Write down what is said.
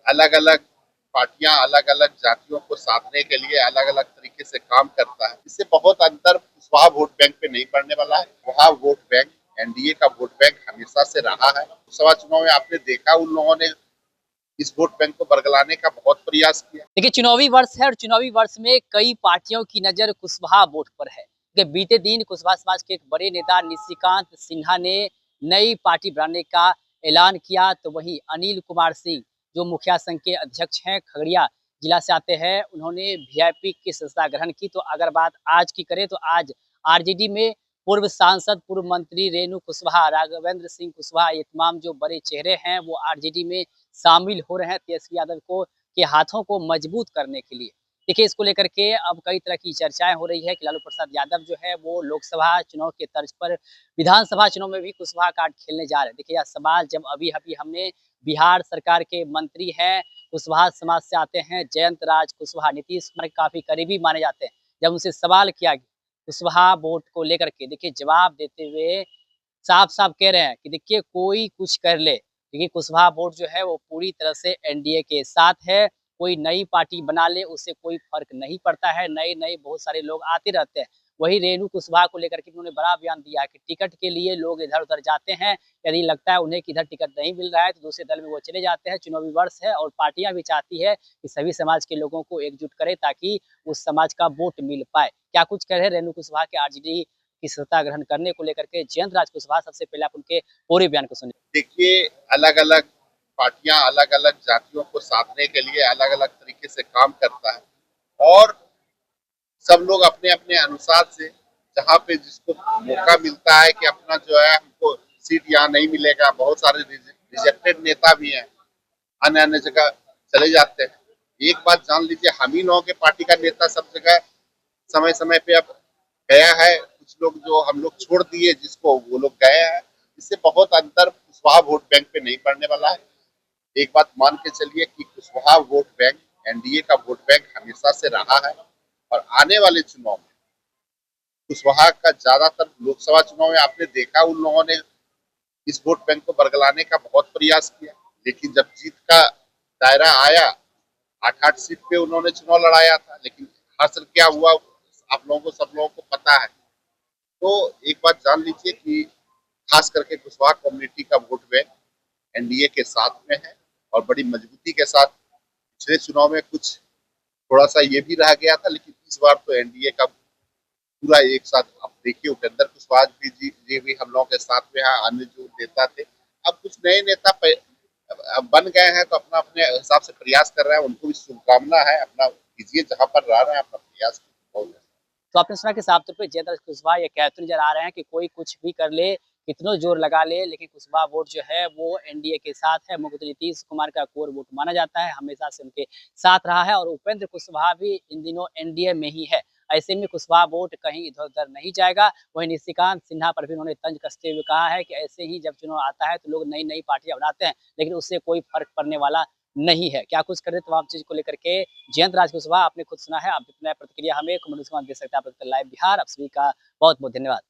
अलग अलग पार्टियां अलग अलग जातियों को साधने के लिए अलग अलग तरीके से काम करता है। इससे बहुत अंतर वहाँ वोट बैंक पे नहीं पड़ने वाला है। वहाँ वोट बैंक एनडीए का वोट बैंक हमेशा से रहा है। लोकसभा चुनाव में आपने देखा उन लोगों ने इस वोट बैंक को बरगलाने का बहुत प्रयास किया। देखिए, चुनावी वर्ष है और चुनावी वर्ष में कई पार्टियों की नजर कुशवाहा वोट पर है। कि बीते दिन कुशवाहा समाज के एक बड़े नेता निशिकांत सिन्हा ने नई पार्टी बनाने का ऐलान किया, तो वहीं अनिल कुमार सिंह जो मुखिया संघ के अध्यक्ष हैं, खगड़िया जिला से आते हैं, उन्होंने वीआईपी की सदस्यता ग्रहण की। तो अगर बात आज की करें तो आज आरजेडी में पूर्व सांसद, पूर्व मंत्री रेणु कुशवाहा, राघवेंद्र सिंह कुशवाहा, ये तमाम जो बड़े चेहरे हैं वो आरजेडी में शामिल हो रहे हैं तेजस्वी यादव को के हाथों को मजबूत करने के लिए। देखिए, इसको लेकर के अब कई तरह की चर्चाएं हो रही है कि लालू प्रसाद यादव जो है वो लोकसभा चुनाव के तर्ज पर विधानसभा चुनाव में भी कुशवाहा कार्ड खेलने जा रहे हैं। देखिए, यह सवाल जब अभी अभी हमने बिहार सरकार के मंत्री हैं, कुशवाहा समाज से आते हैं, जयंत राज कुशवाहा, नीतीश कुमार के काफी करीबी माने जाते हैं, जब उनसे सवाल किया कुशवाहा वोट को लेकर के, देखिए जवाब देते हुए साफ-साफ कह रहे हैं कि देखिए कोई कुछ कर ले, देखिए कुशवाहा बोर्ड जो है वो पूरी तरह से एनडीए के साथ है। कोई नई पार्टी बना ले उससे कोई फ़र्क नहीं पड़ता है, नए-नए बहुत सारे लोग आते रहते हैं। वहीं रेणु कुशवाहा को लेकर के उन्होंने बड़ा बयान दिया कि टिकट के लिए लोग इधर-उधर जाते हैं, यदि लगता है उन्हें कि इधर टिकट नहीं मिल रहा है तो दूसरे दल में वो चले जाते हैं। चुनावी वर्ष है और पार्टियाँ भी चाहती है कि सभी समाज के लोगों को एकजुट करें ताकि उस समाज का वोट मिल पाए। क्या कुछ कह रहे हैं रेणु कुशवाहा के आरजेडी की सत्ता ग्रहण करने को लेकर के जयंत राज कुशवाहा, सबसे पहले आप उनके पूरे बयान को सुनिए। देखिए, अलग अलग पार्टियां अलग अलग जातियों को साधने के लिए अलग अलग तरीके से काम करता है और सब लोग अपने अपने अनुसार से जहाँ पे जिसको मौका मिलता है कि अपना जो है हमको सीट यहाँ नहीं मिलेगा, बहुत सारे रिजेक्टेड नेता भी हैं, अन्य अन्य जगह चले जाते हैं। एक बात जान लीजिए, हम ही लोगों के पार्टी का नेता सब जगह समय समय पे अब गया है। कुछ लोग जो हम लोग छोड़ दिए जिसको, वो लोग गए हैं। इससे बहुत अंतर कुशवाहा वोट बैंक पे नहीं पड़ने वाला है। एक बात मान के चलिए कि कुशवाहा वोट बैंक एनडीए का वोट बैंक हमेशा से रहा है और आने वाले चुनाव में कुशवाहा का ज्यादातर लोकसभा चुनाव में आपने देखा उन लोगों ने इस वोट बैंक को बरगलाने का बहुत प्रयास किया, लेकिन जब जीत का दायरा आया, 8-8 सीट पे उन्होंने चुनाव लड़ाया था, लेकिन हासिल क्या हुआ आप लोगों को, सब लोगों को पता है। तो एक बात जान लीजिए कि खास करके कुशवाहा कम्युनिटी का वोट बैंक एनडीए के साथ में है और बड़ी मजबूती के साथ। पिछले चुनाव में कुछ थोड़ा सा ये भी रह गया था, लेकिन इस बार तो एनडीए का पूरा एक साथ। अब देखिए, उपेंद्र कुशवाहा भी जी भी हम लोगों के साथ में है, अन्य जो नेता थे। अब कुछ नए नेता बन गए हैं तो अपना अपने हिसाब से प्रयास कर रहे हैं, उनको भी शुभकामना है। अपना कीजिए, जहाँ पर रह रहे हैं अपना प्रयास कीजिए। तो आपने सुना कि साफ तौर पे जयप्रकाश कुशवाहा ये कहते नजर आ रहे हैं कि कोई कुछ भी कर ले, कितनों जोर लगा ले, लेकिन कुशवाहा वोट जो है वो एनडीए के साथ है। मुख्यमंत्री नीतीश कुमार का कोर वोट माना जाता है, हमेशा से उनके साथ रहा है और उपेंद्र कुशवाहा भी इन दिनों एनडीए में ही है। ऐसे में कुशवाहा वोट कहीं इधर-उधर नहीं जाएगा। वहीं निशिकांत सिन्हा पर भी उन्होंने तंज कसते हुए कहा है कि ऐसे ही जब चुनाव आता है तो लोग नई-नई पार्टियां बनाते हैं, लेकिन उससे कोई फर्क पड़ने वाला नहीं है। क्या कुछ कर रहे तमाम चीज़ को लेकर के जयंत राज कुशवाहा, आपने खुद सुना है। आप अपना प्रतिक्रिया हमें कमेंट बॉक्स में दे सकते हैं। आप देखते हैं लाइव बिहार। आप सभी का बहुत-बहुत धन्यवाद।